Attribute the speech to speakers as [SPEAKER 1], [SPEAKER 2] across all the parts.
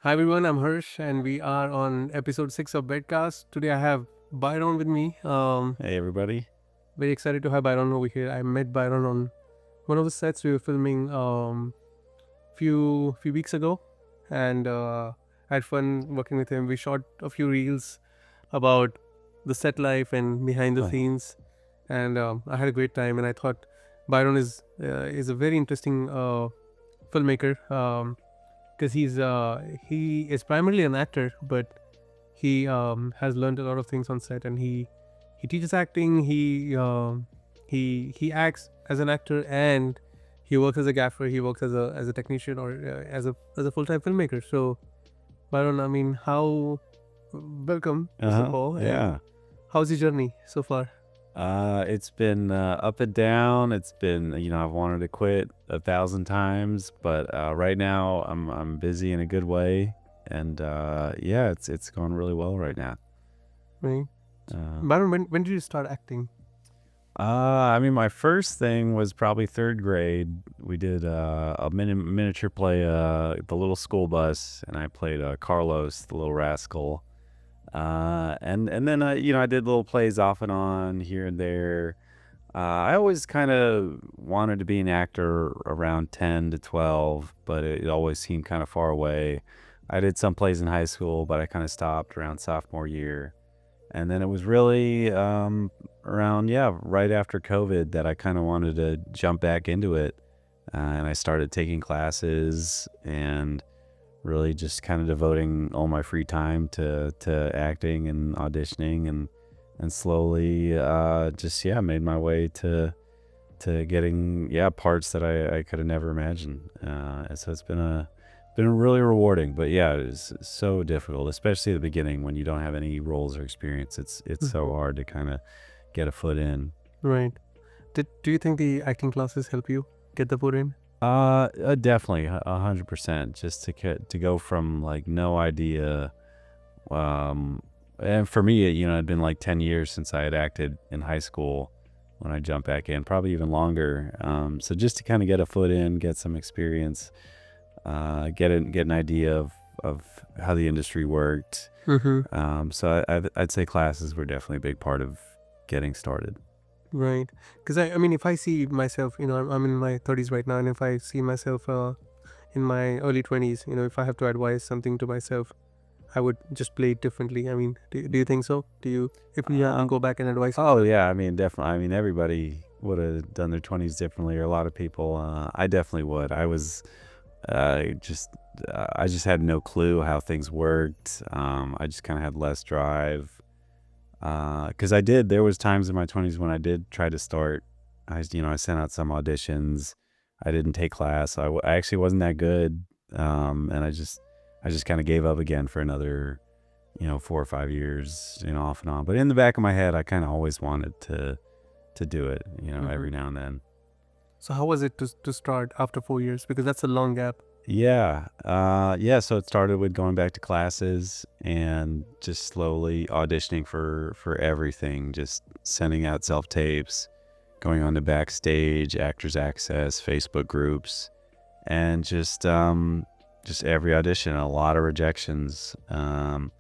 [SPEAKER 1] Hi everyone, I'm Hirsch and we are on episode 6 of Bedcast. Today I have Byron with me.
[SPEAKER 2] Hey, everybody.
[SPEAKER 1] Very excited to have Byron over here. I met Byron on one of the sets we were filming few weeks ago, and I had fun working with him. We shot a few reels about the set life and behind the
[SPEAKER 2] Hi.
[SPEAKER 1] scenes, and I had a great time. And I thought Byron is a very interesting filmmaker. Because he is primarily an actor, but he has learned a lot of things on set, and he teaches acting. He acts as an actor, and he works as a gaffer. He works as a technician or as a full time filmmaker. So Byron, I mean, how welcome first of all, and
[SPEAKER 2] Yeah.
[SPEAKER 1] how's your journey so far?
[SPEAKER 2] It's been up and down. It's been, I've wanted to quit 1,000 times, but right now I'm busy in a good way, and yeah, it's going really well right now.
[SPEAKER 1] Right,
[SPEAKER 2] Uh,
[SPEAKER 1] Byron, when did you start acting?
[SPEAKER 2] my first thing was probably third grade. We did a miniature play, The Little School Bus, and I played Carlos, the little rascal. And then I did little plays off and on here and there. I always kind of wanted to be an actor around 10 to 12, but it always seemed kind of far away. I did some plays in high school, but I kind of stopped around sophomore year. And then it was really around, yeah, right after COVID that I kind of wanted to jump back into it. And I started taking classes and really just kind of devoting all my free time to acting and auditioning, and slowly just made my way to getting parts that I could have never imagined. And so it's been really rewarding, but yeah, it's so difficult, especially at the beginning when you don't have any roles or experience. It's so hard to kind of get a foot in.
[SPEAKER 1] Right. Do you think the acting classes help you get the foot in?
[SPEAKER 2] Definitely 100%. Just to go from like no idea. And for me, it'd been like 10 years since I had acted in high school when I jumped back in, probably even longer. So just to kind of get a foot in, get some experience, get an idea of how the industry worked.
[SPEAKER 1] Mm-hmm.
[SPEAKER 2] So I'd say classes were definitely a big part of getting started.
[SPEAKER 1] Right. Because I mean, if I see myself, I'm in my 30s right now, and if I see myself in my early 20s, if I have to advise something to myself, I would just play it differently. I mean, do you think so? If you have to
[SPEAKER 2] Um,
[SPEAKER 1] go back and advise?
[SPEAKER 2] oh yeah, definitely. Everybody would have done their 20s differently, or a lot of people. I definitely would. Uh, just I just had no clue how things worked. I just kind of had less drive. Because there was times in my 20s when I did try to start. I sent out some auditions. I didn't take class. I actually wasn't that good. And I just kind of gave up again for another, 4 or 5 years, off and on. But in the back of my head, I kind of always wanted to do it, every
[SPEAKER 1] Mm-hmm.
[SPEAKER 2] now and then.
[SPEAKER 1] So how was it to start after 4 years? Because that's a long gap.
[SPEAKER 2] Yeah. Yeah. So it started with going back to classes and just slowly auditioning for everything, just sending out self tapes, going on to Backstage, Actors Access, Facebook groups, and just every audition, a lot of rejections. And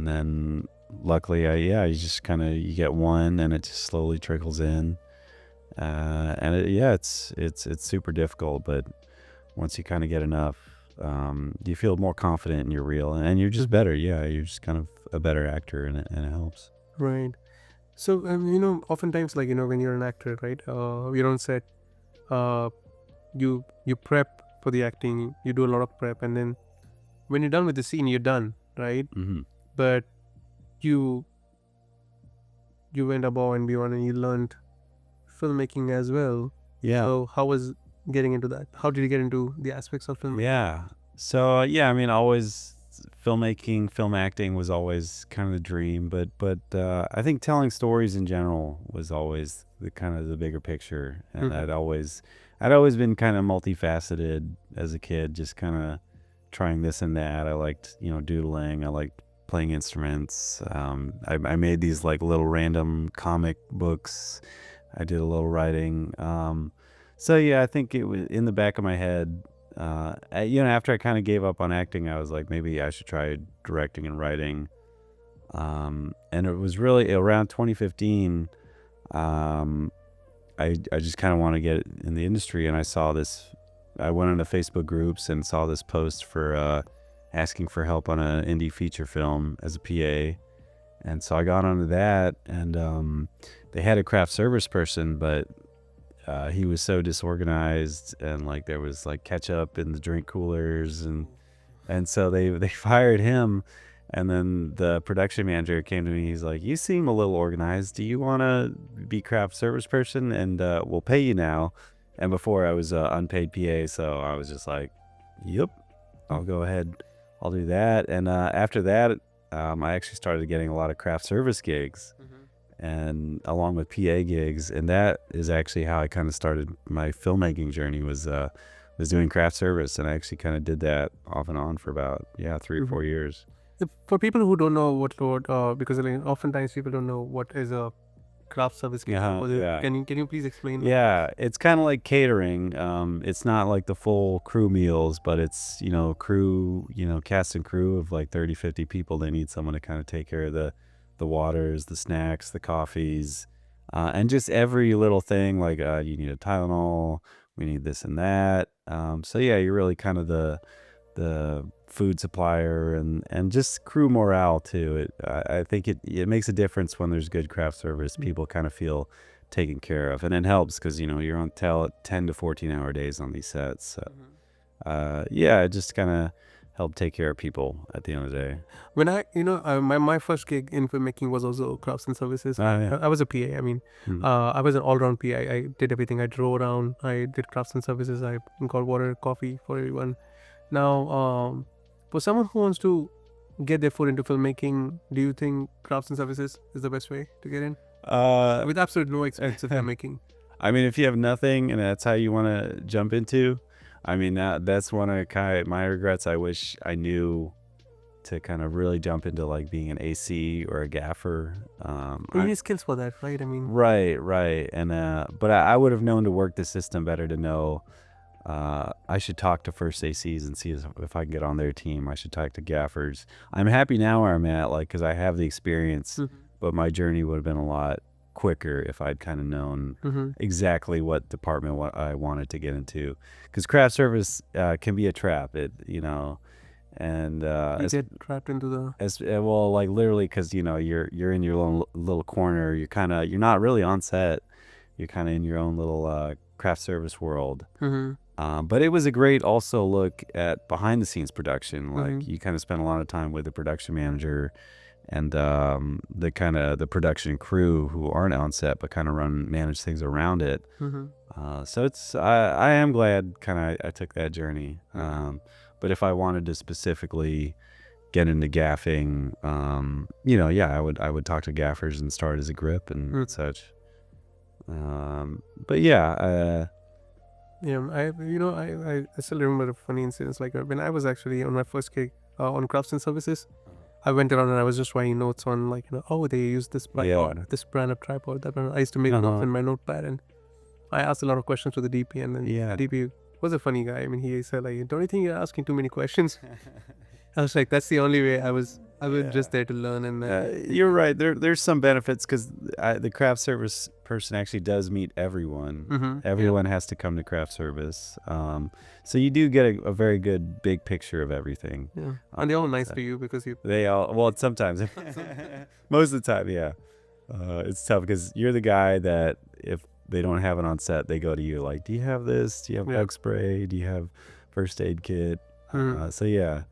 [SPEAKER 2] then luckily, you just you get one, and it just slowly trickles in. And it's super difficult, but once you kind of get enough, you feel more confident in your reel, and you're just better. Yeah, you're just kind of a better actor, and it helps.
[SPEAKER 1] Right. So oftentimes, like when you're an actor, right? You're on set. Uh, you prep for the acting. You do a lot of prep, and then when you're done with the scene, you're done, right?
[SPEAKER 2] Hmm.
[SPEAKER 1] But you you went above and beyond, and you learned filmmaking as well.
[SPEAKER 2] Yeah,
[SPEAKER 1] So how was getting into that? How did you get into the aspects of filmmaking?
[SPEAKER 2] yeah. So always filmmaking, film acting was always kind of the dream, but I think telling stories in general was always the kind of the bigger picture, and
[SPEAKER 1] Mm-hmm.
[SPEAKER 2] I'd always been kind of multifaceted as a kid, just kind of trying this and that. I liked doodling. I liked playing instruments. I made these like little random comic books. I did a little writing. So yeah, I think it was in the back of my head. after I kind of gave up on acting, I was like, maybe I should try directing and writing. And it was really around 2015. I just kind of want to get in the industry, and I saw this. I went into Facebook groups and saw this post for asking for help on an indie feature film as a PA, and so I got onto that. And they had a craft service person, but he was so disorganized, and like there was like ketchup in the drink coolers, and so they fired him. And then the production manager came to me. He's like, "You seem a little organized. Do you want to be craft service person? And we'll pay you now." And before I was unpaid PA, so I was just like, "Yep, I'll go ahead. I'll do that." And after that, I actually started getting a lot of craft service gigs, and along with PA gigs. And that is actually how I kind of started my filmmaking journey. Was doing craft service, and I actually kind of did that off and on for about 3 or 4 years.
[SPEAKER 1] For people who don't know because like, oftentimes people don't know what is a craft service gig.
[SPEAKER 2] Yeah.
[SPEAKER 1] Can you please explain?
[SPEAKER 2] Yeah, it's kind of like catering. It's not like the full crew meals, but it's, crew, cast and crew of like 30, 50 people. They need someone to kind of take care of the waters, the snacks, the coffees, and just every little thing. Like you need a Tylenol, we need this and that. So yeah, you're really kind of the food supplier, and just crew morale too. I think it makes a difference when there's good craft service. People kind of feel taken care of, and it helps because you're on 10 to 14-hour days on these sets. So it just kind of help take care of people at the end of the day.
[SPEAKER 1] When my first gig in filmmaking was also crafts and services.
[SPEAKER 2] Yeah.
[SPEAKER 1] I was a PA. I mean, I was an all-round PA. I did everything. I drove around. I did crafts and services. I got water, coffee for everyone. Now, for someone who wants to get their foot into filmmaking, do you think crafts and services is the best way to get in? With absolute no experience of filmmaking.
[SPEAKER 2] I mean, if you have nothing and that's how you want to jump into, I mean, that's one of my regrets. I wish I knew to kind of really jump into like being an AC or a gaffer.
[SPEAKER 1] You need skills for that, right? I mean,
[SPEAKER 2] right. And but I would have known to work the system better to know. I should talk to first ACs and see if I can get on their team. I should talk to gaffers. I'm happy now where I'm at, like, because I have the experience, but my journey would have been a lot quicker if I'd kind of known exactly what department I wanted to get into. Because craft service can be a trap, and
[SPEAKER 1] you get trapped into the
[SPEAKER 2] well, like literally, because you're in your little corner. You're not really on set. You're kind of in your own little craft service world. But it was a great also look at behind the scenes production. Like you kind of spend a lot of time with the production manager and the production crew who aren't on set but kind of manage things around it. So I am glad kind of I took that journey. But if I wanted to specifically get into gaffing, I would talk to gaffers and start as a grip and such. But yeah.
[SPEAKER 1] I still remember a funny incident. Like when I was actually on my first gig on crafts and services, I went around and I was just writing notes on like, they use this tripod, this brand of tripod, that brand. I used to make notes in my notepad, and I asked a lot of questions to the DP, and then DP was a funny guy. I mean, he said like, "Don't you think you're asking too many questions?" I was like, that's the only way. I was just there to learn. And
[SPEAKER 2] you're right. There's some benefits because the craft service person actually does meet everyone. Everyone has to come to craft service. So you do get a very good big picture of everything.
[SPEAKER 1] Yeah. And they're all nice to you because
[SPEAKER 2] they all, well, sometimes, most of the time. Yeah. It's tough because you're the guy that if they don't have it on set, they go to you like, do you have this? Do you have bug spray? Do you have first aid kit? So yeah.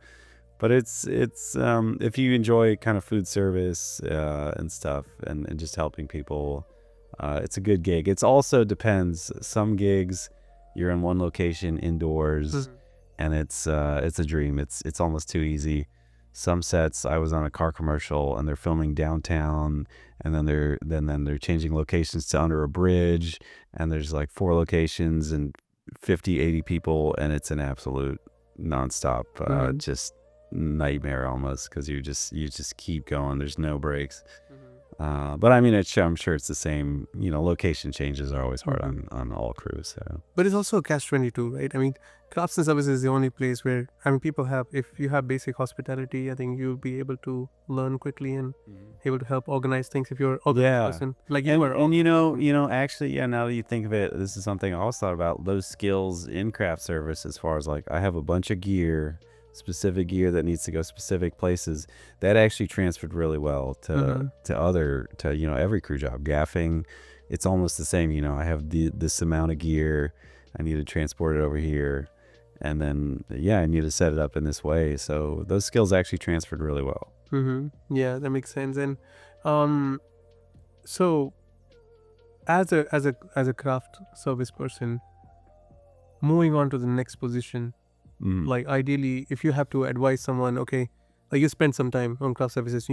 [SPEAKER 2] But it's if you enjoy kind of food service and stuff and just helping people, it's a good gig. It's also depends. Some gigs you're in one location indoors, and it's a dream. It's almost too easy. Some sets I was on a car commercial and they're filming downtown, and then they're changing locations to under a bridge, and there's like 4 locations and 50, 80 people, and it's an absolute nonstop just nightmare almost because you just keep going. There's no breaks. But I mean, I'm sure it's the same. Location changes are always hard
[SPEAKER 1] Mhm.
[SPEAKER 2] on all crews. So
[SPEAKER 1] But it's also a catch-22, right? I mean, crafts and services is the only place where, I mean, people have, if you have basic hospitality, I think you'll be able to learn quickly and able to help organize things if you're an organized
[SPEAKER 2] yeah,
[SPEAKER 1] person. Like you
[SPEAKER 2] and
[SPEAKER 1] are
[SPEAKER 2] and
[SPEAKER 1] organized.
[SPEAKER 2] actually, yeah. Now that you think of it, this is something I also thought about. Those skills in craft service, as far as like, I have a bunch of gear, specific gear that needs to go specific places. That actually transferred really well
[SPEAKER 1] Mm-hmm.
[SPEAKER 2] to every crew job. Gaffing, it's almost the same. I have this amount of gear. I need to transport it over here, and then I need to set it up in this way. So those skills actually transferred really well.
[SPEAKER 1] Mm-hmm. Yeah, that makes sense. And um, so as a craft service person, moving on to the next position,
[SPEAKER 2] Mm.
[SPEAKER 1] like ideally, if you have to advise someone, okay, like you spend some time on craft services,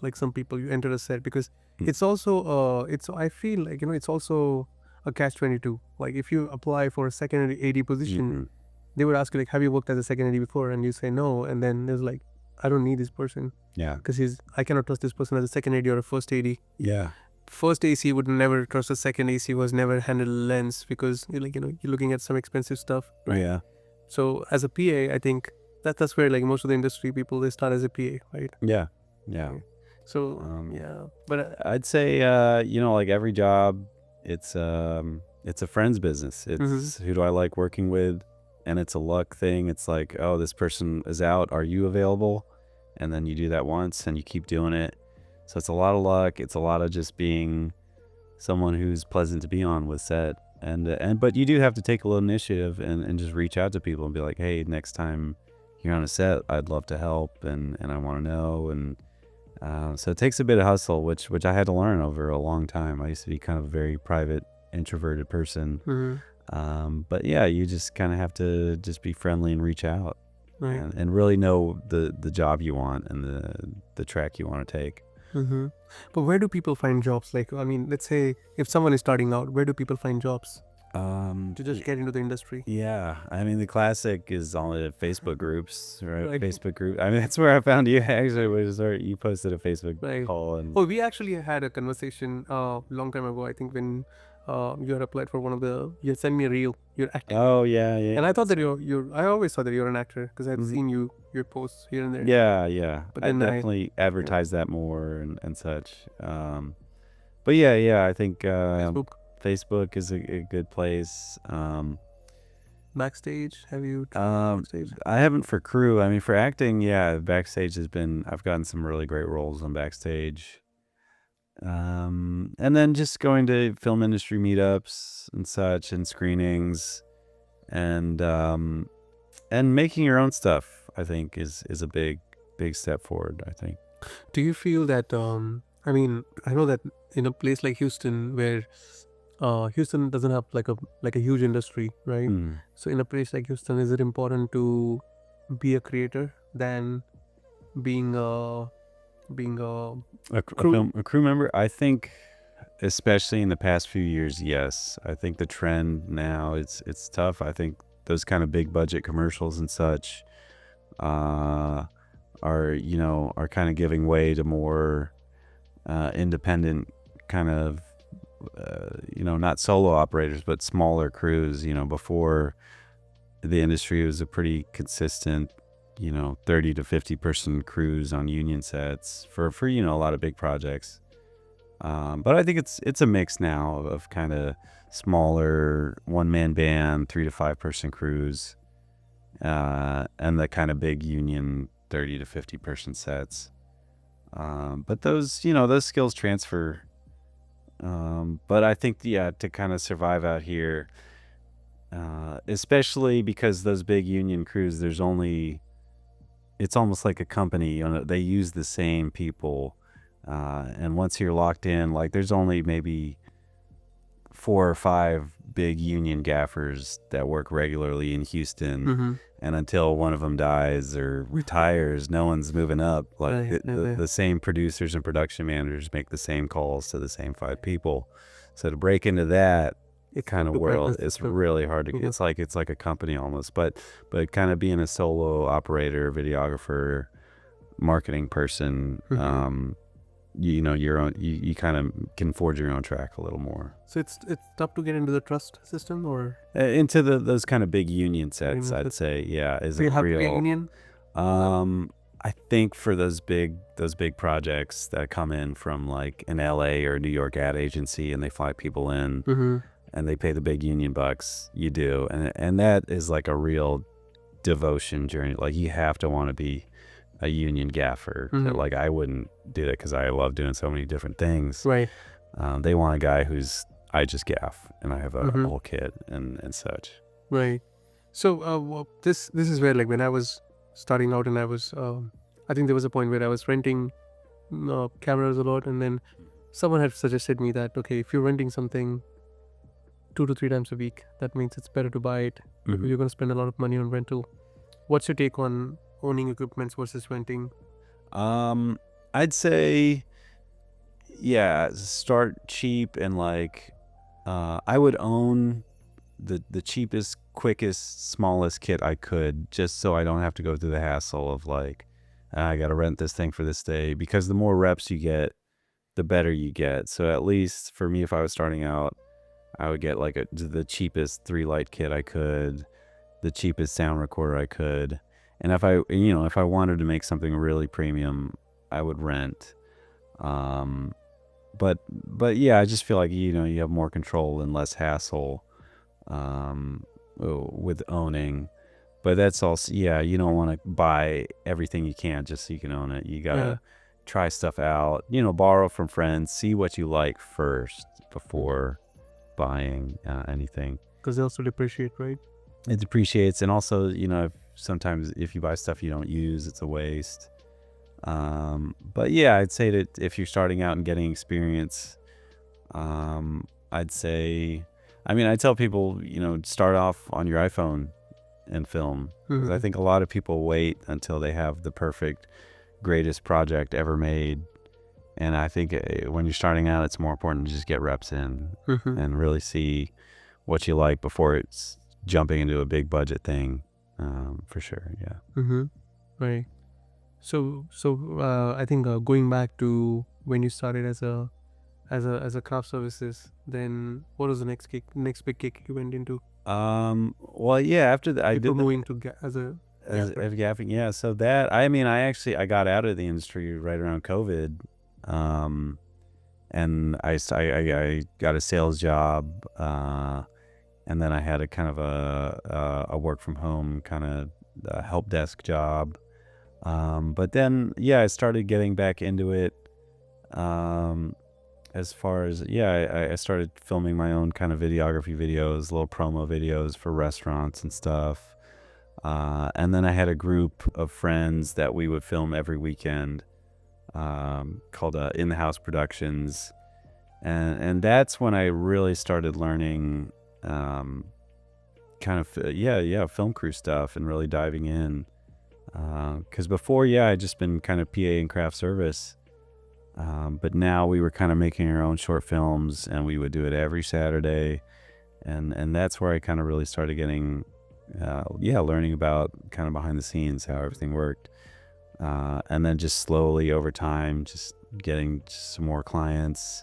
[SPEAKER 1] like some people, you enter a set because
[SPEAKER 2] Mm.
[SPEAKER 1] it's also it's I feel like it's also a catch-22. Like if you apply for a secondary AD position,
[SPEAKER 2] Mm-mm.
[SPEAKER 1] they would ask you like, have you worked as a second AD before? And you say no, and then there's like, I don't need this person
[SPEAKER 2] Yeah.
[SPEAKER 1] because I cannot trust this person as a second AD or a first AD.
[SPEAKER 2] Yeah.
[SPEAKER 1] First AC would never trust a second AC, was never handle lens because you're looking at some expensive stuff.
[SPEAKER 2] Oh, yeah.
[SPEAKER 1] So as a PA, I think that's where like most of the industry people, they start as a PA, right?
[SPEAKER 2] Yeah. Yeah.
[SPEAKER 1] Yeah. So
[SPEAKER 2] Um,
[SPEAKER 1] yeah, but
[SPEAKER 2] I'd say, like every job, it's a friend's business.
[SPEAKER 1] mhm.
[SPEAKER 2] It's who do I like working with, and it's a luck thing. It's like, oh, this person is out. Are you available? And then you do that once, and you keep doing it. So it's a lot of luck. It's a lot of just being someone who's pleasant to be on with set. But you do have to take a little initiative and just reach out to people and be like, hey, next time you're on a set, I'd love to help, and I want to know. And so it takes a bit of hustle, which I had to learn over a long time. I used to be kind of a very private, introverted person.
[SPEAKER 1] Mhm.
[SPEAKER 2] But yeah, you just kind of have to just be friendly and reach out,
[SPEAKER 1] Right.
[SPEAKER 2] and really know the job you want and the track you want to take.
[SPEAKER 1] Mm-hmm. But where do people find jobs? Like, I mean, let's say if someone is starting out, where do people find jobs to just get into the industry?
[SPEAKER 2] Yeah, I mean, the classic is on the Facebook groups, right?
[SPEAKER 1] Right.
[SPEAKER 2] Facebook group. I mean, that's where I found you actually. Was where you posted a Facebook
[SPEAKER 1] Right.
[SPEAKER 2] call, and
[SPEAKER 1] Oh, we actually had a conversation long time ago. I think when you had applied for you had sent me a reel. You're acting.
[SPEAKER 2] oh yeah, yeah,
[SPEAKER 1] And I thought that I always thought that you're an actor because I've
[SPEAKER 2] Mhm.
[SPEAKER 1] seen your posts here and there.
[SPEAKER 2] yeah.
[SPEAKER 1] But
[SPEAKER 2] I
[SPEAKER 1] then
[SPEAKER 2] definitely advertise that more and such. But yeah, I think
[SPEAKER 1] Facebook
[SPEAKER 2] Facebook is a good place.
[SPEAKER 1] backstage. Have you tried backstage?
[SPEAKER 2] I haven't for crew. I mean, for acting, yeah, backstage has been. I've gotten some really great roles on backstage. And then just going to film industry meetups and such, and screenings, and making your own stuff, I think is a big step forward, I think.
[SPEAKER 1] Do you feel that I mean, I know that in a place like Houston where Houston doesn't have like a huge industry, right?
[SPEAKER 2] Mm.
[SPEAKER 1] So in a place like Houston, is it important to be a creator than being
[SPEAKER 2] A
[SPEAKER 1] crew?
[SPEAKER 2] crew member, I think, especially in the past few years, yes. I think the trend now, it's tough. I think those kind of big budget commercials and such uh, are kind of giving way to more independent kind of not solo operators, but smaller crews. Before, the industry was a pretty consistent 30 to 50 person crews on union sets for a lot of big projects. But I think it's a mix now of kind of smaller one-man band, 3 to 5 person crews, and the kind of big union 30 to 50 person sets. But those skills transfer. But I think, yeah, to kind of survive out here, especially because those big union crews, it's almost like a company. They use the same people, and once you're locked in, like there's only maybe 4 or 5 big union gaffers that work regularly in Houston.
[SPEAKER 1] Mm-hmm.
[SPEAKER 2] And until one of them dies or retires, no one's moving up. Like
[SPEAKER 1] Right.
[SPEAKER 2] the same producers and production managers make the same calls to the same 5 people. So to break into that
[SPEAKER 1] It's
[SPEAKER 2] kind
[SPEAKER 1] tough
[SPEAKER 2] of
[SPEAKER 1] to find
[SPEAKER 2] world,
[SPEAKER 1] the
[SPEAKER 2] it's
[SPEAKER 1] system.
[SPEAKER 2] really hard to.
[SPEAKER 1] Mhm.
[SPEAKER 2] It's like a company almost. But kind of being a solo operator, videographer, marketing person,
[SPEAKER 1] Mhm.
[SPEAKER 2] you know, your own, you kind of can forge your own track a little more.
[SPEAKER 1] So it's tough to get into the trust system, or
[SPEAKER 2] Into those kind of big union sets,
[SPEAKER 1] union
[SPEAKER 2] I'd
[SPEAKER 1] sets?
[SPEAKER 2] say, yeah, is
[SPEAKER 1] So
[SPEAKER 2] a
[SPEAKER 1] you have to be a
[SPEAKER 2] real.
[SPEAKER 1] union.
[SPEAKER 2] I think for those big projects that come in from like an LA or New York ad agency, and they fly people in
[SPEAKER 1] Mm-hmm.
[SPEAKER 2] and they pay the big union bucks, you do, and that is like a real devotion journey. Like you have to want to be a union gaffer.
[SPEAKER 1] Mm-hmm.
[SPEAKER 2] Like I wouldn't do that because I love doing so many different things.
[SPEAKER 1] Right.
[SPEAKER 2] They want a guy who's I just gaff and I have a
[SPEAKER 1] Mm-hmm.
[SPEAKER 2] whole kit and such.
[SPEAKER 1] Right. So this is where, like, when I was starting out, and I was I think there was a point where I was renting cameras a lot, and then someone had suggested me that, okay, if you're renting something 2 to 3 times a week, that means it's better to buy it because
[SPEAKER 2] Mhm.
[SPEAKER 1] you're going to spend a lot of money on rental. What's your take on owning equipments versus renting?
[SPEAKER 2] I'd say, yeah, start cheap and like, I would own the cheapest, quickest, smallest kit I could, just so I don't have to go through the hassle of like, I got to rent this thing for this day. Because the more reps you get, the better you get. So at least for me, if I was starting out, I would get like the cheapest 3 light kit I could, the cheapest sound recorder I could. And if I wanted to make something really premium, I would rent. Um, but yeah, I just feel like, you have more control and less hassle, um, with owning. But that's also, yeah, you don't want to buy everything you can just so you can own it. You gotta
[SPEAKER 1] Yeah.
[SPEAKER 2] try stuff out, borrow from friends, see what you like first before buying anything.
[SPEAKER 1] Because they also depreciate, right?
[SPEAKER 2] It depreciates, and also, sometimes if you buy stuff you don't use, it's a waste. But yeah, I'd say that if you're starting out and getting experience, I'd say, I tell people, start off on your iPhone and film, because I
[SPEAKER 1] Mm-hmm.
[SPEAKER 2] think a lot of people wait until they have the perfect, greatest project ever made. And I think when you're starting out, it's more important to just get reps in
[SPEAKER 1] Mm-hmm.
[SPEAKER 2] and really see what you like before it's jumping into a big budget thing, for sure. Yeah.
[SPEAKER 1] Mm-hmm. Right. So I think going back to when you started as a craft services, then what was the next big kick you went into
[SPEAKER 2] Well, yeah, after that, I
[SPEAKER 1] before
[SPEAKER 2] did the
[SPEAKER 1] moving to as a gaffer?
[SPEAKER 2] gaffing. Yeah. So that, I got out of the industry right around COVID. Um, and I got a sales job, and then I had a kind of a work from home kind of help desk job. But then, yeah, I started getting back into it. Um, as far as, yeah, I started filming my own kind of videography videos, little promo videos for restaurants and stuff. And then I had a group of friends that we would film every weekend, called In the House Productions. And that's when I really started learning, kind of, film crew stuff and really diving in. Because before, yeah, I'd just been kind of PA and craft service. But now we were kind of making our own short films, and we would do it every Saturday. And that's where I kind of really started getting, learning about kind of behind the scenes, how everything worked. And then just slowly over time, just getting some more clients,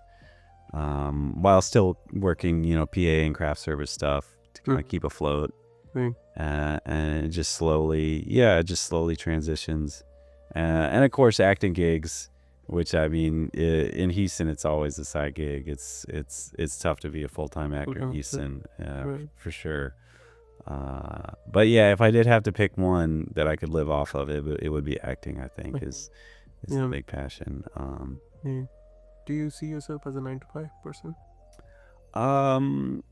[SPEAKER 2] while still working, PA and craft service stuff to kind of keep afloat.
[SPEAKER 1] Right.
[SPEAKER 2] And it just slowly transitions. And of course, acting gigs, which in Houston, it's always a side gig. It's tough to be a full-time actor in
[SPEAKER 1] Full-time,
[SPEAKER 2] Houston,
[SPEAKER 1] right.
[SPEAKER 2] for sure. But yeah, if I did have to pick one that I could live off of, it would be acting. I think
[SPEAKER 1] Right.
[SPEAKER 2] is a
[SPEAKER 1] Yeah.
[SPEAKER 2] big passion.
[SPEAKER 1] Yeah. Do you see yourself as a 9 to 5 person?
[SPEAKER 2] Um,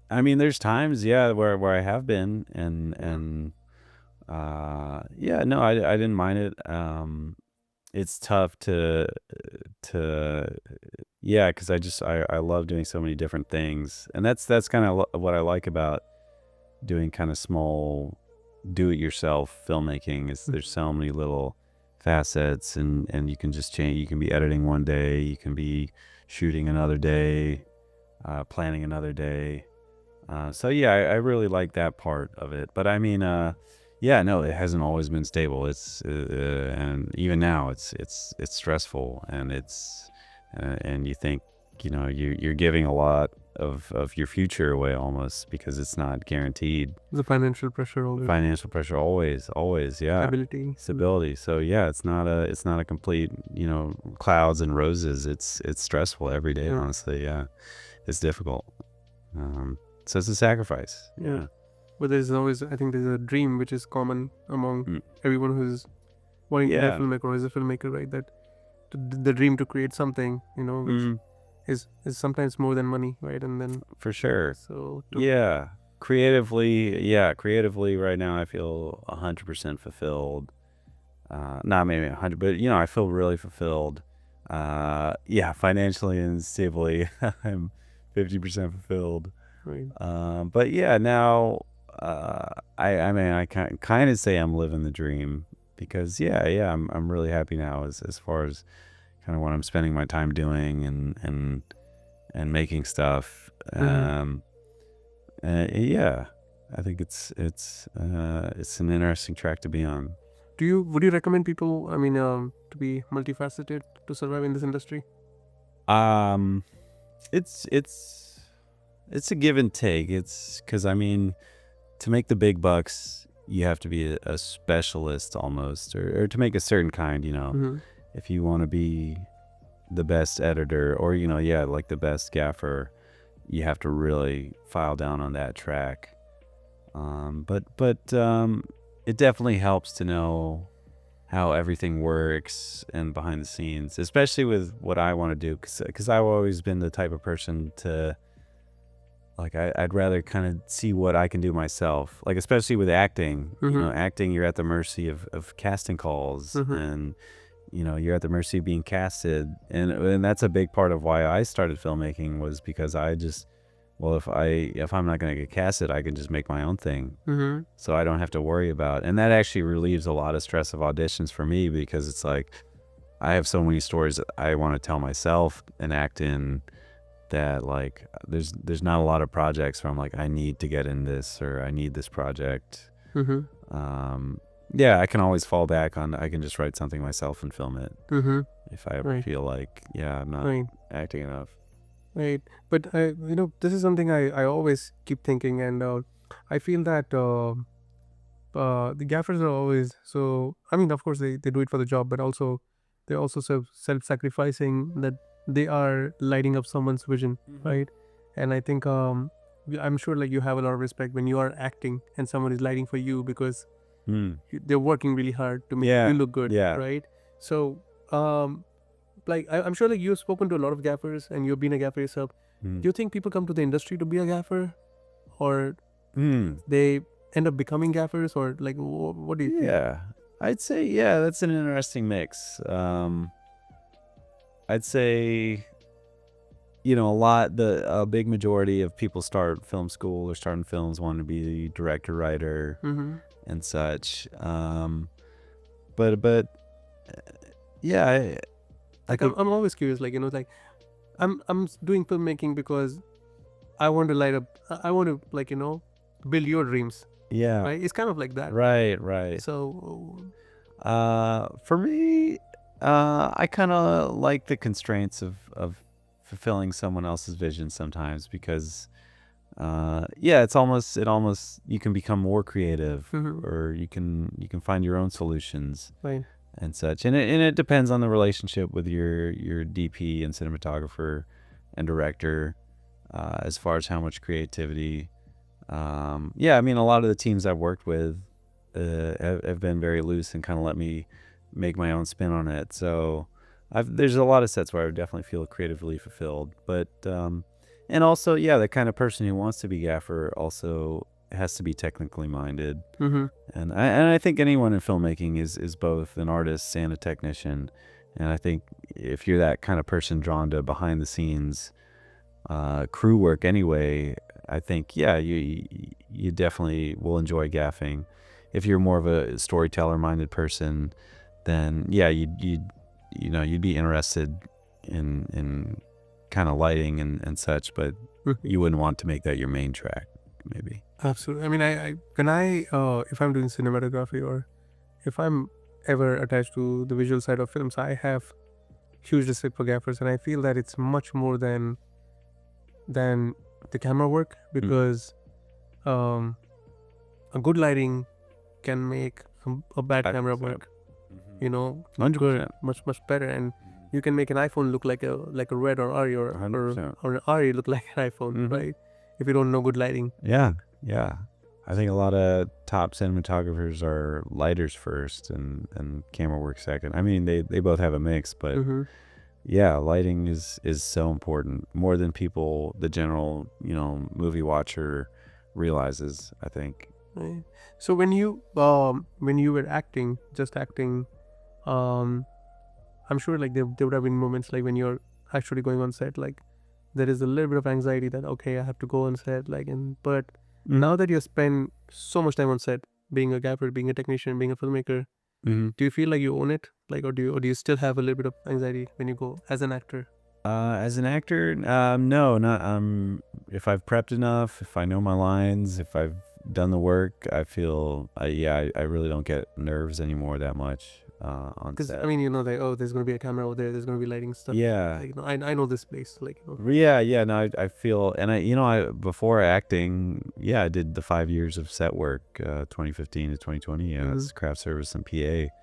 [SPEAKER 2] there's times, yeah, where I have been, and yeah, no, I didn't mind it. It's tough to yeah, because I love doing so many different things, and that's kind of what I like about doing kind of small do-it-yourself filmmaking, is there's so many little facets, and you can just change. You can be editing one day, you can be shooting another day, planning another day. So yeah, I really like that part of it. But Yeah, no, it hasn't always been stable. It's and even now it's stressful, and it's and you think, you know, you're giving a lot of your future away almost, because it's not guaranteed.
[SPEAKER 1] The financial pressure, all the
[SPEAKER 2] Financial pressure, always, yeah.
[SPEAKER 1] stability.
[SPEAKER 2] Stability. So yeah, it's not a complete, you know, clouds and roses. It's stressful every day,
[SPEAKER 1] Yeah.
[SPEAKER 2] honestly. Yeah, it's difficult. So it's a sacrifice.
[SPEAKER 1] Yeah. But there's always, I think there's a dream which is common among
[SPEAKER 2] Mm.
[SPEAKER 1] everyone who's wanting to be a
[SPEAKER 2] Yeah.
[SPEAKER 1] filmmaker or is a filmmaker, right? That the dream to create something, you know, which
[SPEAKER 2] Mm,
[SPEAKER 1] is sometimes more than money, right? And then
[SPEAKER 2] for sure.
[SPEAKER 1] so
[SPEAKER 2] Yeah. Creatively right now I feel 100% fulfilled. Not maybe 100, but you know, I feel really fulfilled. Yeah, financially and stably, I'm 50% fulfilled.
[SPEAKER 1] right.
[SPEAKER 2] But yeah, now I mean, I kind of say I'm living the dream, because yeah, I'm really happy now as far as kind of what I'm spending my time doing, and making stuff. Yeah, I think it's an interesting track to be on.
[SPEAKER 1] Would you recommend people, I mean, to be multifaceted to survive in this industry?
[SPEAKER 2] It's a give and take. It's because, I mean, to make the big bucks, you have to be a specialist almost, or to make a certain kind, you know.
[SPEAKER 1] Mm-hmm.
[SPEAKER 2] If you want to be the best editor, or, you know, yeah, like the best gaffer, you have to really file down on that track. But it definitely helps to know how everything works and behind the scenes, especially with what I want to do, because I've always been the type of person to, like, I'd rather kind of see what I can do myself, like, especially with acting. You know, acting, you're at the mercy of casting calls, and you know, you're at the mercy of being casted, and that's a big part of why I started filmmaking, was because I just, well, if I'm not going to get casted, I can just make my own thing, so I don't have to worry about. And that actually relieves a lot of stress of auditions for me, because it's like I have so many stories that I want to tell myself and act in, that, like, there's not a lot of projects where I'm like, I need to get in this, or I need this project. Yeah, I can always fall back on, I can just write something myself and film it if I ever feel like, yeah, I'm not acting enough.
[SPEAKER 1] Right. But you know, this is something I always keep thinking, and I feel that the gaffers are always, so I mean, of course they do it for the job, but also they're also self-sacrificing, that they are lighting up someone's vision, right? And I think I'm sure, like, you have a lot of respect when you are acting and someone is lighting for you, because they're working really hard to make you look good, right? So like, I'm sure, like, you've spoken to a lot of gaffers and you've been a gaffer yourself. Do you think people come to the industry to be a gaffer, or they end up becoming gaffers, or like, what do you think?
[SPEAKER 2] Yeah, I'd say, yeah, that's an interesting mix. I'd say, you know, a big majority of people start film school or starting films wanting to be a director, writer, and such. But yeah,
[SPEAKER 1] Like, I'm always curious, like, you know, like, I'm doing filmmaking because I want to light up, I want to, like, you know, build your dreams,
[SPEAKER 2] yeah,
[SPEAKER 1] right? It's kind of like that.
[SPEAKER 2] right.
[SPEAKER 1] So
[SPEAKER 2] For me, I kind of like the constraints of fulfilling someone else's vision sometimes, because yeah, it almost you can become more creative, or you can find your own solutions
[SPEAKER 1] right.
[SPEAKER 2] and such, and it depends on the relationship with your DP and cinematographer and director, as far as how much creativity. Yeah, I mean, a lot of the teams I've worked with have been very loose and kind of let me make my own spin on it. So there's a lot of sets where I would definitely feel creatively fulfilled. But and also, yeah, the kind of person who wants to be gaffer also has to be technically minded. And I think anyone in filmmaking is both an artist and a technician. And I think if you're that kind of person drawn to behind the scenes crew work anyway, I think, yeah, you definitely will enjoy gaffing. If you're more of a storyteller minded person, then yeah, you'd be interested in kind of lighting and such, but you wouldn't want to make that your main track, maybe.
[SPEAKER 1] Absolutely. I mean, if I'm doing cinematography or if I'm ever attached to the visual side of films, I have huge respect for gaffers, and I feel that it's much more than the camera work,
[SPEAKER 2] Mm,
[SPEAKER 1] because um, a good lighting can make a bad
[SPEAKER 2] I think
[SPEAKER 1] camera
[SPEAKER 2] so.
[SPEAKER 1] work, you know, good,
[SPEAKER 2] 100%.
[SPEAKER 1] much better, and you can make an iPhone look like a red or RE, or
[SPEAKER 2] 100%.
[SPEAKER 1] an RE look like an iPhone,
[SPEAKER 2] Mm-hmm.
[SPEAKER 1] right? If you don't know good lighting.
[SPEAKER 2] Yeah, yeah. I think a lot of top cinematographers are lighters first and camera work second. I mean, they both have a mix, but
[SPEAKER 1] Mm-hmm.
[SPEAKER 2] yeah, lighting is so important, more than people, the general, movie watcher realizes, I think.
[SPEAKER 1] Right. So when you were acting, just acting, um, I'm sure like there would have been moments like when you're actually going on set, like there is a little bit of anxiety that okay, I have to go on set, like, and but now that you spend so much time on set, being a gaffer, being a technician, being a filmmaker,
[SPEAKER 2] Mm-hmm.
[SPEAKER 1] do you feel like you own it, like, or do you still have a little bit of anxiety when you go as an actor?
[SPEAKER 2] As an actor, no, not if I've prepped enough, if I know my lines, if I've done the work, I feel I really don't get nerves anymore that much on
[SPEAKER 1] Because I
[SPEAKER 2] set.
[SPEAKER 1] mean, like, oh, there's gonna be a camera over there, there's gonna be lighting stuff.
[SPEAKER 2] Yeah.
[SPEAKER 1] Like, I know this place, like,
[SPEAKER 2] Yeah, no, I feel, and I before acting, yeah, I did the 5 years of set work, 2015 to 2020,
[SPEAKER 1] Mm-hmm.
[SPEAKER 2] as craft service and PA.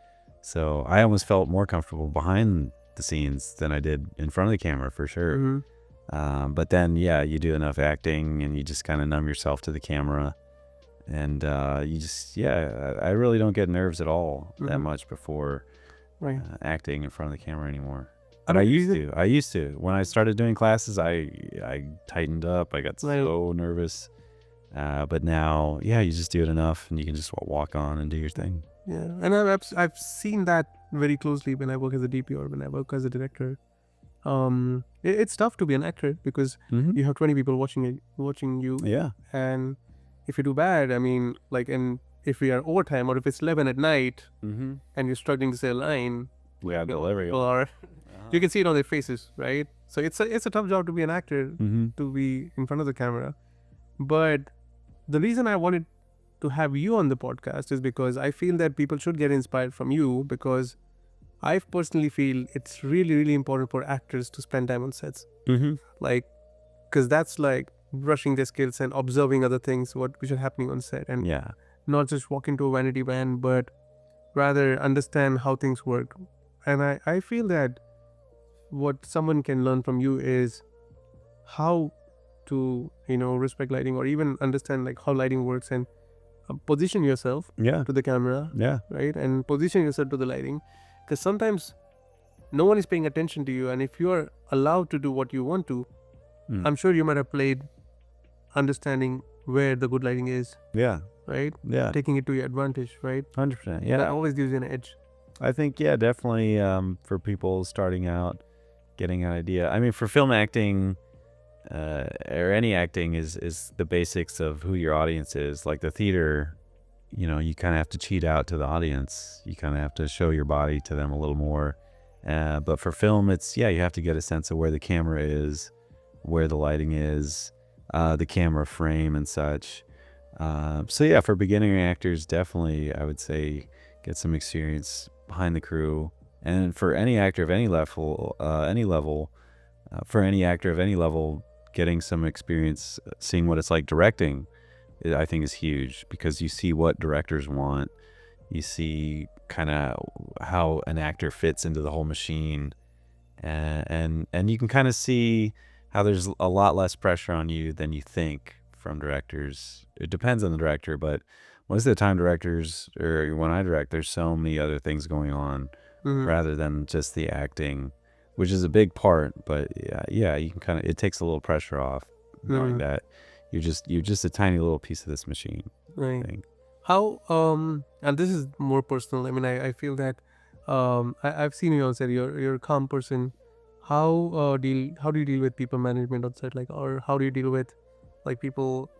[SPEAKER 2] So I almost felt more comfortable behind the scenes than I did in front of the camera for sure.
[SPEAKER 1] Mm-hmm.
[SPEAKER 2] But then, yeah, you do enough acting and you just kind of numb yourself to the camera. And you just, yeah, I really don't get nerves at all that
[SPEAKER 1] Mm-hmm.
[SPEAKER 2] much before
[SPEAKER 1] Right.
[SPEAKER 2] acting in front of the camera anymore.
[SPEAKER 1] I
[SPEAKER 2] But I
[SPEAKER 1] mean,
[SPEAKER 2] used to. I used to. When I started doing classes, I tightened up. I got
[SPEAKER 1] like,
[SPEAKER 2] so nervous. But now, yeah, you just do it enough and you can just walk on and do your thing.
[SPEAKER 1] yeah, and I've seen that very closely when I work as a DP or when I work as a director. It's tough to be an actor because
[SPEAKER 2] Mm-hmm.
[SPEAKER 1] you have 20 people watching you,
[SPEAKER 2] Yeah.
[SPEAKER 1] and if you do bad, I mean, like, and if we are overtime or if it's 11 at night
[SPEAKER 2] Mm-hmm.
[SPEAKER 1] and you're struggling to say a line,
[SPEAKER 2] We got delivery.
[SPEAKER 1] people are, you can see it on their faces, right? So it's a tough job to be an actor,
[SPEAKER 2] Mm-hmm.
[SPEAKER 1] to be in front of the camera. But the reason I wanted to have you on the podcast is because I feel that people should get inspired from you, because I personally feel it's really, really important for actors to spend time on sets.
[SPEAKER 2] Mm-hmm.
[SPEAKER 1] Like, because that's like brushing their skills and observing other things, which are happening on set, and
[SPEAKER 2] Yeah.
[SPEAKER 1] not just walk into a vanity van, but rather understand how things work. And I feel that what someone can learn from you is how to, respect lighting, or even understand like how lighting works, and position yourself
[SPEAKER 2] Yeah.
[SPEAKER 1] to the camera,
[SPEAKER 2] Yeah.
[SPEAKER 1] right? And position yourself to the lighting, because sometimes no one is paying attention to you, and if you are allowed to do what you want to,
[SPEAKER 2] Mm.
[SPEAKER 1] I'm sure you might have played understanding where the good lighting is,
[SPEAKER 2] Yeah.
[SPEAKER 1] right?
[SPEAKER 2] Yeah.
[SPEAKER 1] Taking it to your advantage, right?
[SPEAKER 2] 100%.
[SPEAKER 1] That
[SPEAKER 2] Yeah.
[SPEAKER 1] always gives you an edge.
[SPEAKER 2] I think, yeah, definitely for people starting out, getting an idea. I mean, for film acting or any acting is the basics of who your audience is. Like the theater, you kind of have to cheat out to the audience. You kind of have to show your body to them a little more. But for film, it's, yeah, you have to get a sense of where the camera is, where the lighting is, the camera frame and such. So yeah, for beginning actors, definitely I would say get some experience behind the crew. And for any actor of any level, for any actor of any level, getting some experience, seeing what it's like directing, I think is huge, because you see what directors want. You see kind of how an actor fits into the whole machine, and you can kind of see how there's a lot less pressure on you than you think from directors. It depends on the director, but most of the time directors, or when I direct, there's so many other things going on
[SPEAKER 1] Mm-hmm.
[SPEAKER 2] rather than just the acting, which is a big part. But yeah, you can kind of, it takes a little pressure off knowing that you're just a tiny little piece of this machine. I
[SPEAKER 1] Right.
[SPEAKER 2] think.
[SPEAKER 1] How and this is more personal. I mean, I feel that I've seen you on set. You're a calm person. How do you deal with people management on set, like, or how do you deal with like people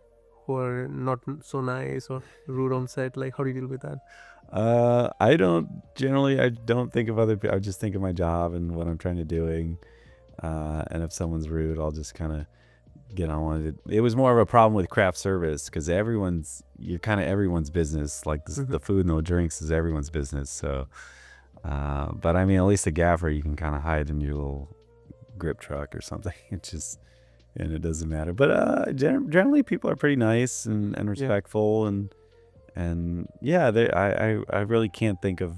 [SPEAKER 1] who are not so nice or rude on set? Like, how do you deal with that?
[SPEAKER 2] I don't think of other people. I just think of my job and what I'm trying to doing. And if someone's rude, I'll just kind of get on with it. It was more of a problem with craft service because you're kind of everyone's business. Like the food and the drinks is everyone's business. So, but I mean, at least a gaffer, you can kind of hide in your little grip truck or something. And it doesn't matter. But generally, people are pretty nice and respectful, and yeah, I really can't think of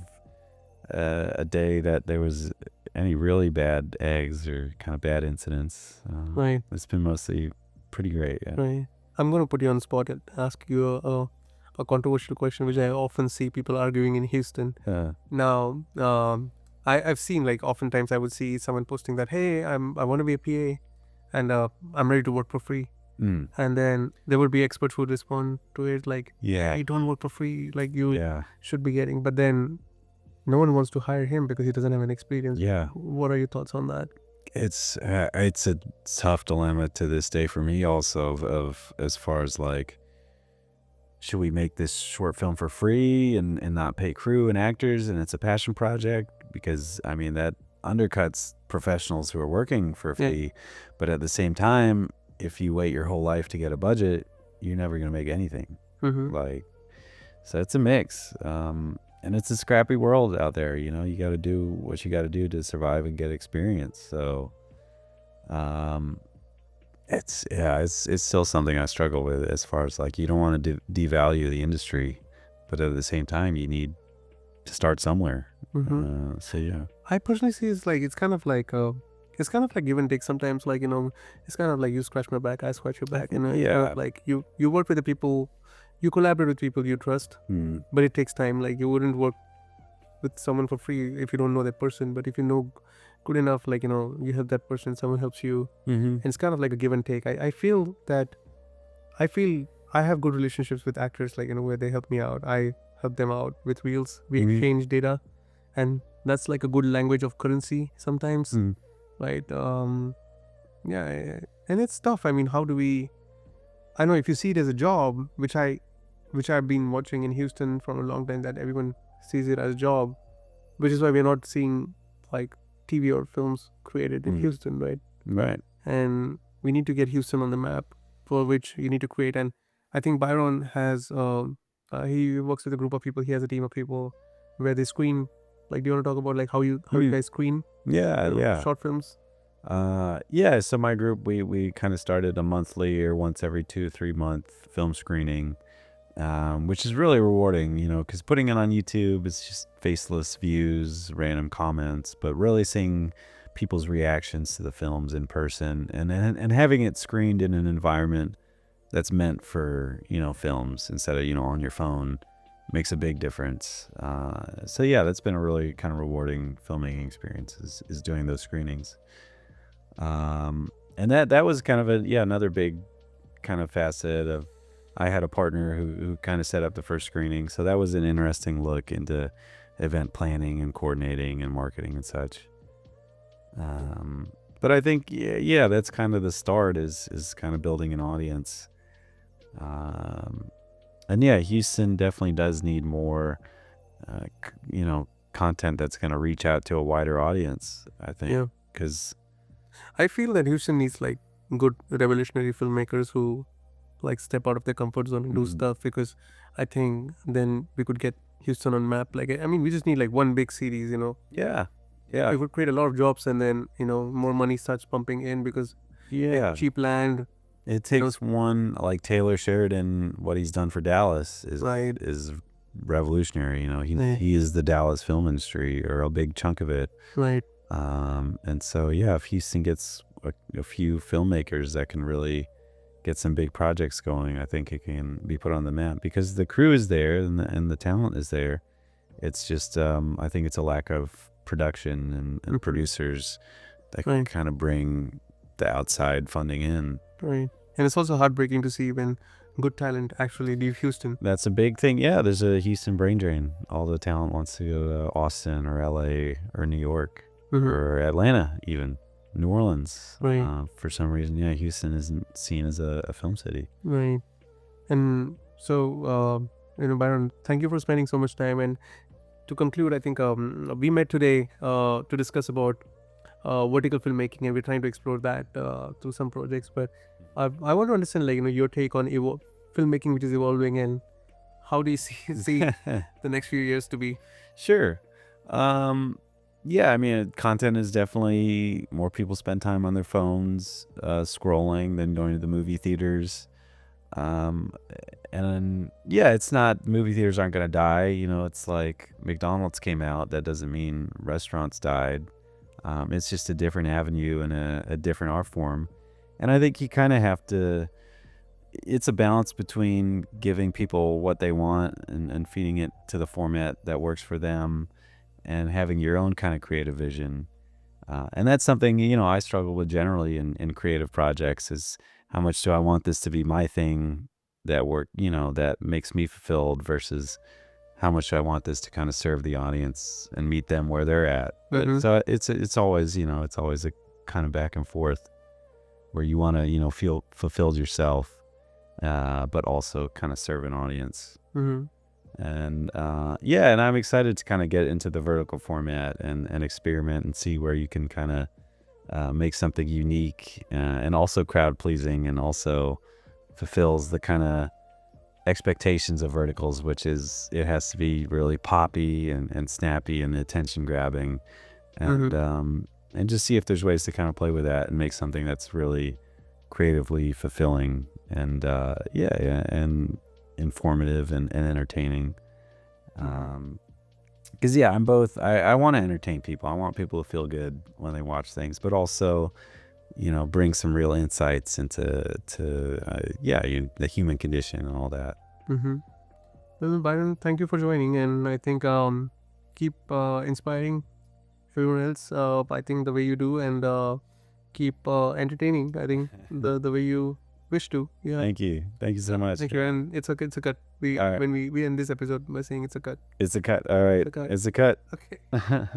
[SPEAKER 2] a day that there was any really bad eggs or kind of bad incidents.
[SPEAKER 1] Right.
[SPEAKER 2] It's been mostly pretty great. Yeah.
[SPEAKER 1] Right. I'm going to put you on the spot and ask you a controversial question, which I often see people arguing in Houston. Now, I've seen, like, oftentimes I would see someone posting that, hey, I want to be a PA and I'm ready to work for free. And then there would be experts who would respond to it like,
[SPEAKER 2] Yeah.
[SPEAKER 1] I don't work for free, like you should be getting. But then no one wants to hire him because he doesn't have an experience.
[SPEAKER 2] Yeah.
[SPEAKER 1] What are your thoughts on that?
[SPEAKER 2] It's a tough dilemma to this day for me also of as far as like, should we make this short film for free and not pay crew and actors and it's a passion project? Because I mean that undercuts professionals who are working for a fee. But at the same time, if you wait your whole life to get a budget, you're never going to make anything. Like, so it's a mix. And it's a scrappy world out there, you know, you got to do what you got to do to survive and get experience. So, it's still something I struggle with as far as like, you don't want to devalue the industry, but at the same time, you need to start somewhere. So yeah,
[SPEAKER 1] I personally see it's kind of like give and take sometimes. Like, you know, it's kind of like you scratch my back, I scratch your back. You know, it's kind of like you work with the people, you collaborate with people you trust, but it takes time. Like, you wouldn't work with someone for free if you don't know that person. But if you know good enough, like, you know, you help that person, someone helps you, and it's kind of like a give and take. I feel I have good relationships with actors, like, you know, where they help me out, I help them out with reels, we exchange data, and that's like a good language of currency sometimes, right? Yeah, and it's tough. I mean, how do we? I know if you see it as a job, which I've been watching in Houston for a long time, that everyone sees it as a job, which is why we're not seeing like TV or films created in Houston, right?
[SPEAKER 2] Right.
[SPEAKER 1] And we need to get Houston on the map, for which you need to create. And I think Byron has he works with a group of people. He has a team of people where they screen. Like, do you want to talk about like how you guys screen? Short films.
[SPEAKER 2] So my group, we kind of started a monthly or once every 2-3 month film screening, which is really rewarding, you know, because putting it on YouTube is just faceless views, random comments, but really seeing people's reactions to the films in person and having it screened in an environment that's meant for, you know, films instead of, you know, on your phone makes a big difference. So yeah, that's been a really kind of rewarding filmmaking experience is doing those screenings. And that was kind of another big kind of facet of, I had a partner who kind of set up the first screening. So that was an interesting look into event planning and coordinating and marketing and such. But I think, that's kind of the start is kind of building an audience. And yeah, Houston definitely does need more, you know, content that's going to reach out to a wider audience, I think. Because
[SPEAKER 1] I feel that Houston needs like good revolutionary filmmakers who like step out of their comfort zone and do stuff, because I think then we could get Houston on map. Like, I mean, we just need like one big series, you know. We would create a lot of jobs, and then, you know, more money starts pumping in because cheap land.
[SPEAKER 2] It takes one like Taylor Sheridan. What he's done for Dallas is revolutionary. You know, he is the Dallas film industry, or a big chunk of it.
[SPEAKER 1] Right.
[SPEAKER 2] And so if Houston gets a few filmmakers that can really get some big projects going, I think it can be put on the map because the crew is there and the talent is there. It's just I think it's a lack of production and producers that can kind of bring the outside funding in.
[SPEAKER 1] Right. And it's also heartbreaking to see when good talent actually leave Houston.
[SPEAKER 2] That's a big thing. Yeah, there's a Houston brain drain. All the talent wants to go to Austin or LA or New York or Atlanta, even New Orleans.
[SPEAKER 1] Right.
[SPEAKER 2] For some reason, Houston isn't seen as a film city.
[SPEAKER 1] Right. And so, you know, Byron, thank you for spending so much time. And to conclude, I think we met today to discuss about vertical filmmaking, and we're trying to explore that through some projects. But I want to understand, like, your take on filmmaking, which is evolving, and how do you see the next few years to be?
[SPEAKER 2] Sure. Yeah, I mean, content is definitely more people spend time on their phones, scrolling than going to the movie theaters. Um, and yeah, it's not, movie theaters aren't going to die. It's like McDonald's came out. That doesn't mean restaurants died. It's just a different avenue and a different art form. And I think you kind of have to, it's a balance between giving people what they want and feeding it to the format that works for them and having your own kind of creative vision. And that's something, I struggle with generally in creative projects is how much do I want this to be my thing that makes me fulfilled versus how much do I want this to kind of serve the audience and meet them where they're at.
[SPEAKER 1] Mhm.
[SPEAKER 2] So it's always, it's always a kind of back and forth where you want to, feel fulfilled yourself, but also kind of serve an audience.
[SPEAKER 1] Mhm.
[SPEAKER 2] And yeah, and I'm excited to kind of get into the vertical format and experiment and see where you can kind of make something unique and also crowd pleasing and also fulfills the kind of expectations of verticals, which is it has to be really poppy and snappy and attention grabbing,
[SPEAKER 1] Mhm.
[SPEAKER 2] and just see if there's ways to kind of play with that and make something that's really creatively fulfilling and yeah, and informative and entertaining. Because yeah, I'm both. I want to entertain people. I want people to feel good when they watch things, but also, bring some real insights into the human condition and all that.
[SPEAKER 1] Mhm. Well, Byron, thank you for joining, and I think keep inspiring everyone else. I think the way you do, and keep entertaining. I think the way you wish to. Yeah.
[SPEAKER 2] Thank you so much.
[SPEAKER 1] Thank you, and it's a cut. We
[SPEAKER 2] All right.
[SPEAKER 1] when we end this episode by saying it's a cut.
[SPEAKER 2] It's a cut. All right,
[SPEAKER 1] It's a cut.
[SPEAKER 2] it's a cut.
[SPEAKER 1] Okay.